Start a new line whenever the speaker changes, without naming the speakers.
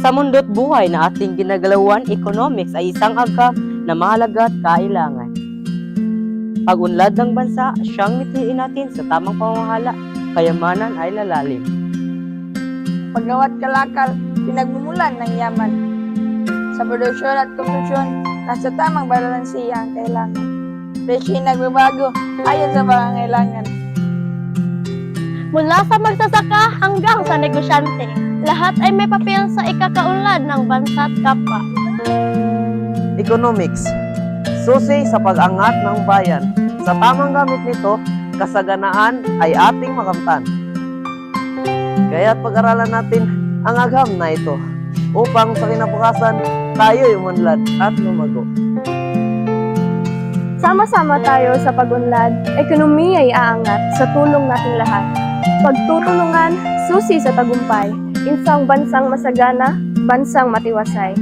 Sa mundo't buhay na ating ginagalawan, economics ay isang agam na mahalaga at kailangan. Pag-unlad ng bansa, siyang mithiin natin sa tamang pamamahala, kayamanan ay lalalim.
Pagawat kalakal, pinagmumulan ng yaman. Sa produksyon at konsumpsyon, nasa tamang balansiya ang kailangan. Presyo nagbabago ayon sa pangangailangan.
Mula sa magsasaka hanggang sa negosyante, lahat ay may papel sa ikakaunlad ng bansa at kapwa.
Economics, susi sa pag-angat ng bayan. Sa tamang gamit nito, kasaganaan ay ating makamtan. Kaya't pag-aralan natin ang agam na ito upang sa kinabukasan tayo'y umunlad at lumago.
Sama-sama tayo sa pag-unlad, ekonomiya ay aangat sa tulong nating lahat. Pagtutulungan, susi sa tagumpay, isang bansang masagana, bansang matiwasay.